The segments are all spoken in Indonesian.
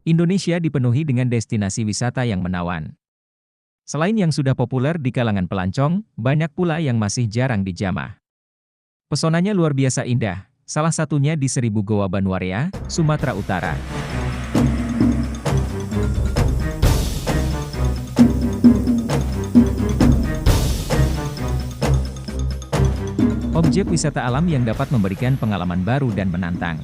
Indonesia dipenuhi dengan destinasi wisata yang menawan. Selain yang sudah populer di kalangan pelancong, banyak pula yang masih jarang dijamah. Pesonanya luar biasa indah, salah satunya di Seribu Goa Banwarea, Sumatera Utara. Objek wisata alam yang dapat memberikan pengalaman baru dan menantang.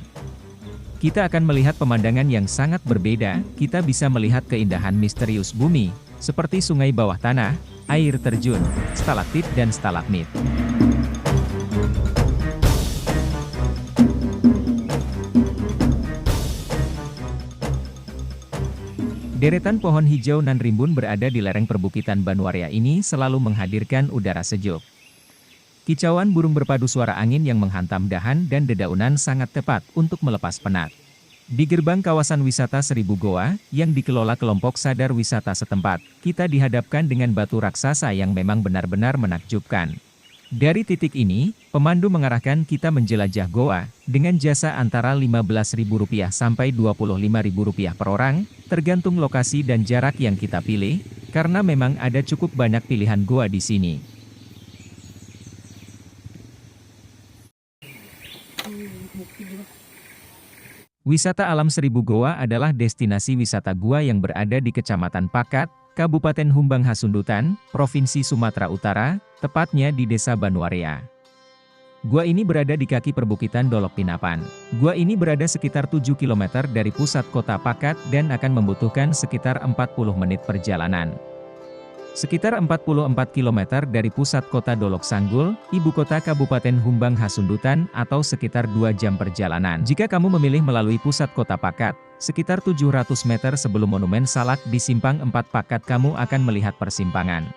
Kita akan melihat pemandangan yang sangat berbeda, kita bisa melihat keindahan misterius bumi, seperti sungai bawah tanah, air terjun, stalaktit dan stalagmit. Deretan pohon hijau nan rimbun berada di lereng perbukitan Banwarea ini selalu menghadirkan udara sejuk. Kicauan burung berpadu suara angin yang menghantam dahan dan dedaunan sangat tepat untuk melepas penat. Di gerbang kawasan wisata Seribu Goa, yang dikelola kelompok sadar wisata setempat, kita dihadapkan dengan batu raksasa yang memang benar-benar menakjubkan. Dari titik ini, pemandu mengarahkan kita menjelajah goa, dengan jasa antara Rp15.000 sampai Rp25.000 per orang, tergantung lokasi dan jarak yang kita pilih, karena memang ada cukup banyak pilihan goa di sini. Wisata alam Seribu Goa adalah destinasi wisata gua yang berada di Kecamatan Pakat, Kabupaten Humbang Hasundutan, Provinsi Sumatera Utara, tepatnya di Desa Banwarea. Gua ini berada di kaki perbukitan Dolok Pinapan. Gua ini berada sekitar 7 km dari pusat kota Pakat dan akan membutuhkan sekitar 40 menit perjalanan. Sekitar 44 km dari pusat kota Dolok Sanggul, ibu kota Kabupaten Humbang Hasundutan, atau sekitar 2 jam perjalanan. Jika kamu memilih melalui pusat kota Pakat, sekitar 700 meter sebelum Monumen Salak di Simpang 4 Pakat kamu akan melihat persimpangan.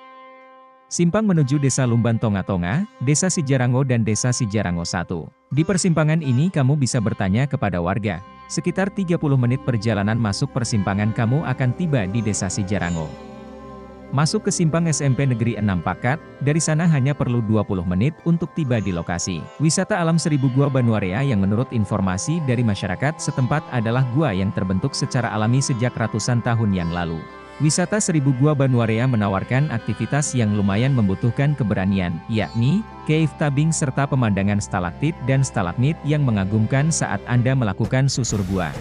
Simpang menuju Desa Lumban Tonga-Tonga, Desa Sijarango dan Desa Sijarango 1. Di persimpangan ini kamu bisa bertanya kepada warga. Sekitar 30 menit perjalanan masuk persimpangan kamu akan tiba di Desa Sijarango. Masuk ke simpang SMP Negeri 6 Pakat, dari sana hanya perlu 20 menit untuk tiba di lokasi. Wisata alam Seribu Goa Banwarea yang menurut informasi dari masyarakat setempat adalah gua yang terbentuk secara alami sejak ratusan tahun yang lalu. Wisata Seribu Goa Banwarea menawarkan aktivitas yang lumayan membutuhkan keberanian, yakni cave tubing serta pemandangan stalaktit dan stalagmit yang mengagumkan saat Anda melakukan susur gua.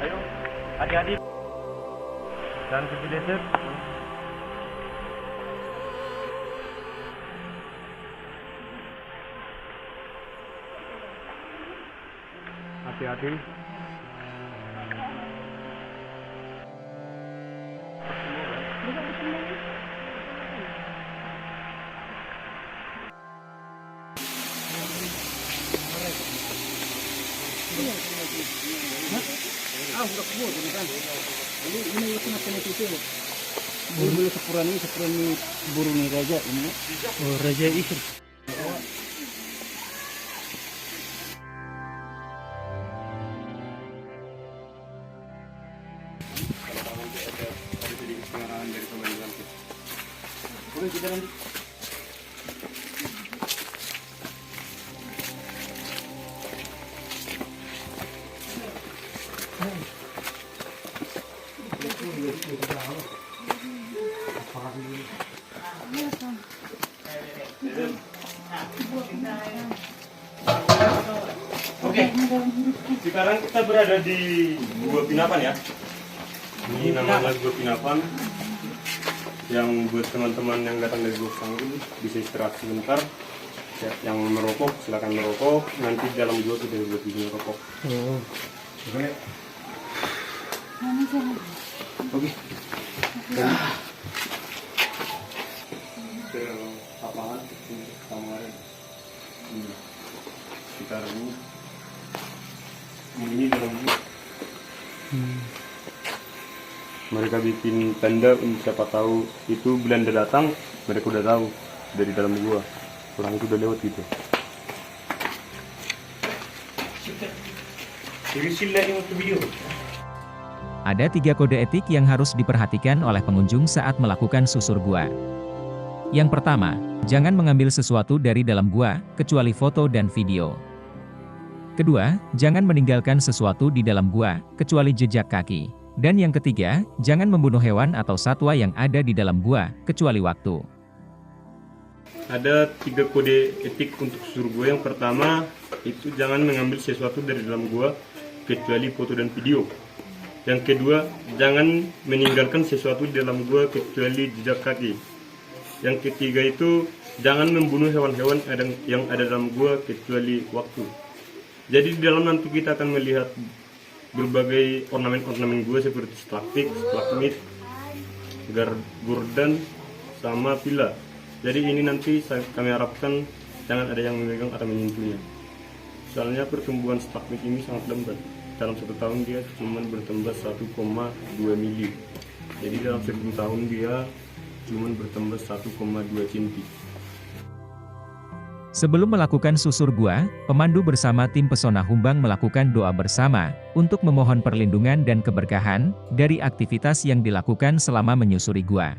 Ayo, adik-adik. Dan pergi desert. Hati-hati. Udah kubur kan. Ini makan itu. Bulu sepurani burung raja ini. Oh, raja itu. Oke, sekarang kita berada di Gua Pinapan ya. Ini namanya Gua Pinapan. Yang buat teman-teman yang datang dari Gua Sanggul bisa istirahat sebentar. Yang merokok silakan merokok. Nanti dalam gua sudah buat izin merokok. Oke. Oke. Ke lapangan sama sekitar ini. Ini dalam gua. Mereka bikin tanda untuk siapa tahu itu Belanda datang, mereka udah tahu dari dalam gua. Orang itu udah lewat gitu. Ada 3 kode etik yang harus diperhatikan oleh pengunjung saat melakukan susur gua. Yang pertama, jangan mengambil sesuatu dari dalam gua, kecuali foto dan video. Kedua, jangan meninggalkan sesuatu di dalam gua, kecuali jejak kaki. Dan yang ketiga, jangan membunuh hewan atau satwa yang ada di dalam gua, kecuali waktu. Ada 3 kode etik untuk susur gua. Yang pertama, itu jangan mengambil sesuatu dari dalam gua, kecuali foto dan video. Yang kedua, jangan meninggalkan sesuatu di dalam gua kecuali jejak kaki. Yang ketiga itu, jangan membunuh hewan-hewan yang ada dalam gua kecuali waktu. Jadi di dalam nanti kita akan melihat berbagai ornamen-ornamen gua seperti stalaktit, stalagmit, gorden, sama villa. Jadi ini nanti kami harapkan jangan ada yang memegang atau menyentuhnya. Soalnya pertumbuhan stalagmit ini sangat lambat. Dalam 1 tahun dia cuma bertambah 1,2 mili. Jadi dalam 1 tahun dia cuma bertambah 1,2 cm. Sebelum melakukan susur gua, pemandu bersama tim Pesona Humbang melakukan doa bersama, untuk memohon perlindungan dan keberkahan, dari aktivitas yang dilakukan selama menyusuri gua.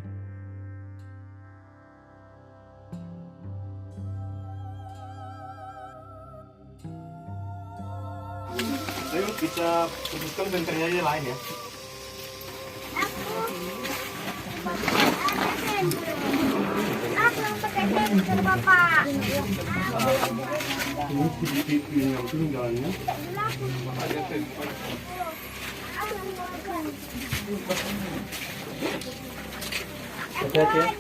Ayo kita putuskan benternya aja lain ya. Aku yang pakai senter Bapak. Ini sedikit yang tinggalnya. Hati-hati ya.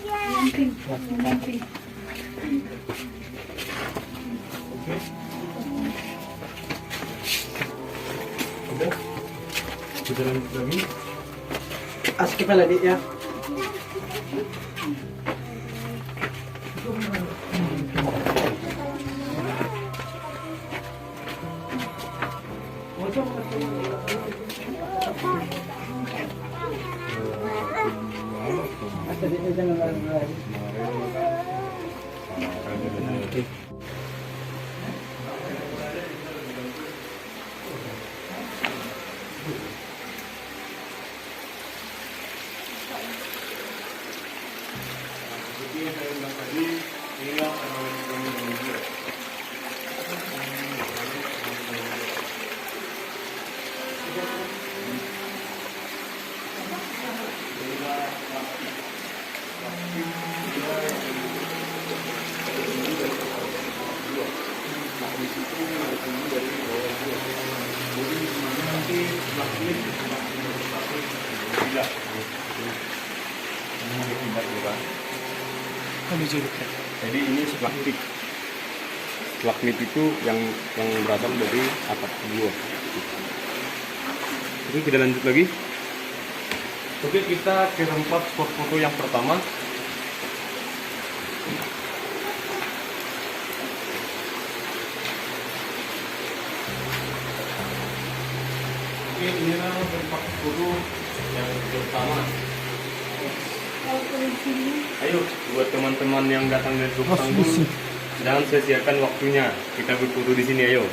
Udah. Kita lanjut lagi. Skip lagi ya. Jadi ini stalaktit. Stalagmit itu yang berasal dari atap gua. Oke, kita lanjut lagi. Oke, kita ke tempat spot foto yang pertama. Oke, inilah tempat foto yang pertama. Ayo, buat teman-teman yang datang dari Suksanggu, jangan sia-siakan waktunya. Kita berfoto di sini, ayo.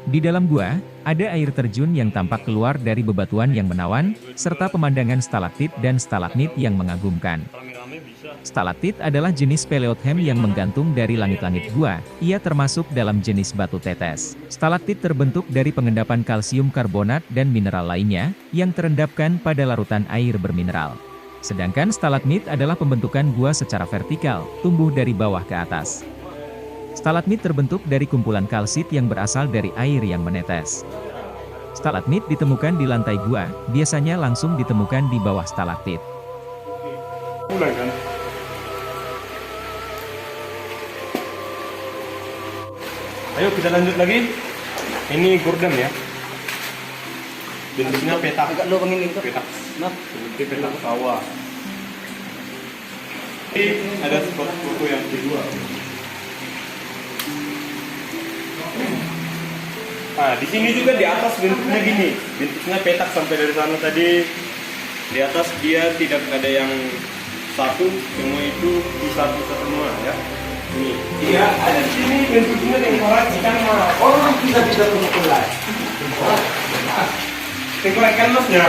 Di dalam gua, ada air terjun yang tampak keluar dari bebatuan yang menawan, serta pemandangan stalaktit dan stalagmit yang mengagumkan. Rame-rame bisa. Stalaktit adalah jenis paleotheme yang menggantung dari langit-langit gua. Ia termasuk dalam jenis batu tetes. Stalaktit terbentuk dari pengendapan kalsium karbonat dan mineral lainnya, yang terendapkan pada larutan air bermineral. Sedangkan stalagmit adalah pembentukan gua secara vertikal, tumbuh dari bawah ke atas. Stalagmit terbentuk dari kumpulan kalsit yang berasal dari air yang menetes. Stalagmit ditemukan di lantai gua, biasanya langsung ditemukan di bawah stalaktit. Mulai kan? Ayo kita lanjut lagi. Ini gorden ya. Bentuknya petak. Agak lubangin itu. Petak. Nah, Seperti petak sawah. Ini ada spot foto yang kedua. Nah, di sini juga di atas bentuknya gini, bentuknya petak sampai dari sana tadi. Di atas dia tidak ada yang satu, semua itu di satu semua ya. Ini. Iya, ada di sini bentuknya tengkorak ikan mas. Oh, bisa mulai. Tengkorak ikan masnya.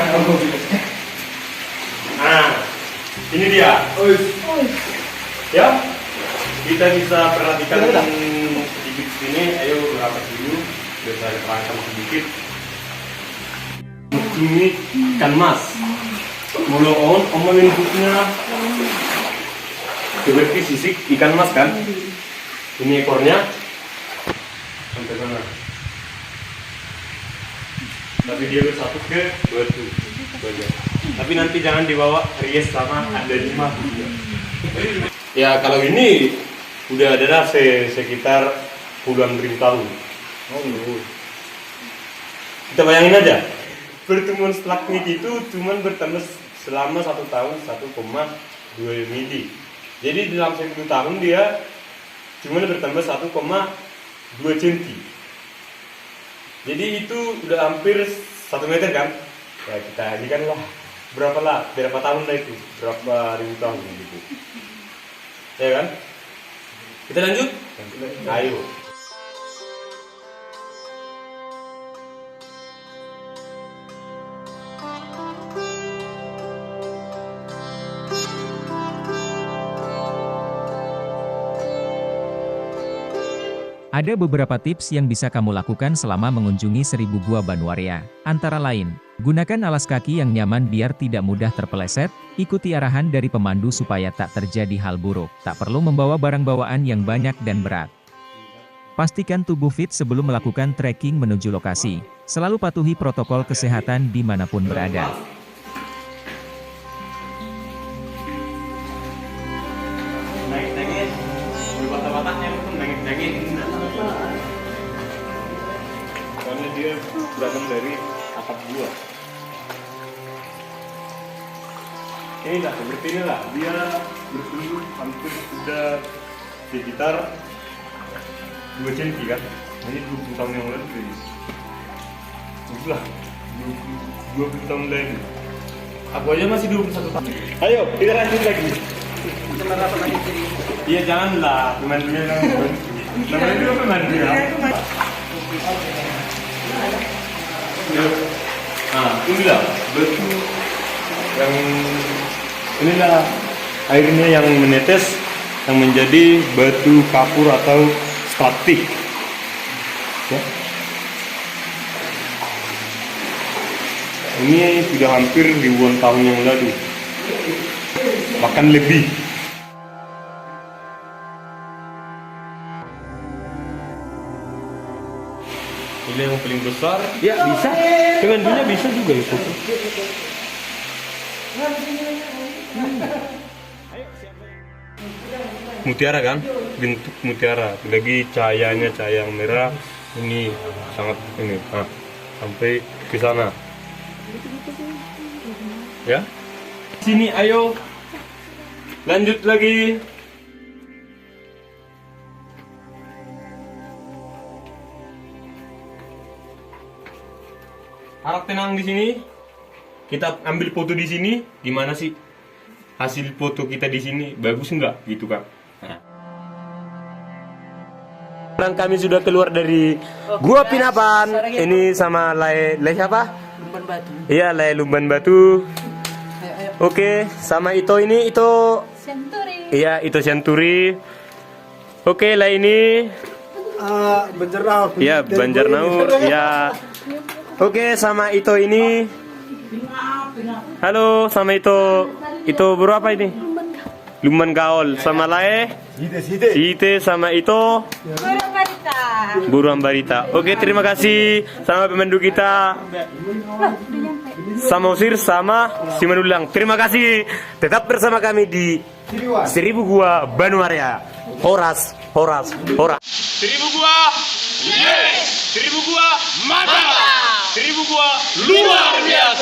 Nah, ini dia. Ya, kita bisa perhatikan sedikit sini. Ayo berapa dulu, biar saya terangkan sedikit. Ini ikan mas. Mulut omongin bentuknya seperti sisik ikan mas kan? Ini ekornya sampai sana. Tapi dia bersatu ke batu bagian. Tapi nanti jangan dibawa rias sama ada 5 juga. Ya kalau ini udah ada sekitar puluhan ribu tahun. Kita bayangin aja. Pertemuan stalagmit itu cuma bertambah selama 1 tahun 1,2 mili. Jadi dalam 1000 tahun dia cuma bertambah 1,2 cm. Jadi itu udah hampir 1 meter kan? Ya kita ajikan lah berapa tahun lah itu, berapa ribu tahun gitu. Ya kan? Kita lanjut? Ayo. Ada beberapa tips yang bisa kamu lakukan selama mengunjungi 1000 Gua Banuarea. Antara lain, gunakan alas kaki yang nyaman biar tidak mudah terpeleset, ikuti arahan dari pemandu supaya tak terjadi hal buruk, tak perlu membawa barang bawaan yang banyak dan berat. Pastikan tubuh fit sebelum melakukan trekking menuju lokasi, selalu patuhi protokol kesehatan dimanapun berada. Naik-naikin, watak-wataknya pun naik-naikin. Karena dia berasal dari atap gua. Ini lah, seperti ini lah. Dia bertumbuh hampir sudah sekitar 2 cm kan. Ini 20 tahun yang lalu jadi. Itulah 20 tahun lalu. Aku aja masih 21 tahun. Ayo, kita lanjut lagi. Iya janganlah, pemandunya namanya juga pemandu ya. Nah, inilah batu yang inilah airnya yang menetes yang menjadi batu kapur atau stalaktit. Ya. Ini sudah hampir ribuan tahun yang lalu, bahkan lebih. Ini yang paling besar. Ya bisa. Pemandunya bisa juga itu. Mutiara kan, bentuk mutiara. Lagi cahayanya cahaya yang merah. Ini sangat ini. Nah, sampai ke sana. Ya. Sini ayo. Lanjut lagi. Harap tenang di sini. Kita ambil foto di sini. Gimana sih hasil foto kita di sini? Bagus nggak? Gitu kan? Sekarang kami sudah keluar dari Gua Pinapan. Ini sama Lay siapa? Lumban Batu. Iya, Lay Lumban Batu. Oke, sama Ito ini Ito. Senturi. Iya, Ito Senturi. Oke, Lay ini. Banjarnaur. Iya, Banjarnaur. Iya. Oke, sama Ito ini. Halo, sama Ito. Ito berapa ini? Lumban Gaol. Sama Lae. Site sama Ito. Burung barita. Buruan Barita. Oke, terima kasih sama pemandu kita. Sama Usir sama Simanulang. Terima kasih. Tetap bersama kami di 1000 Gua Banuarea. Horas. 1000 Gua. Yes. 1000 Gua. Mantap. 1000 Gua luar biasa.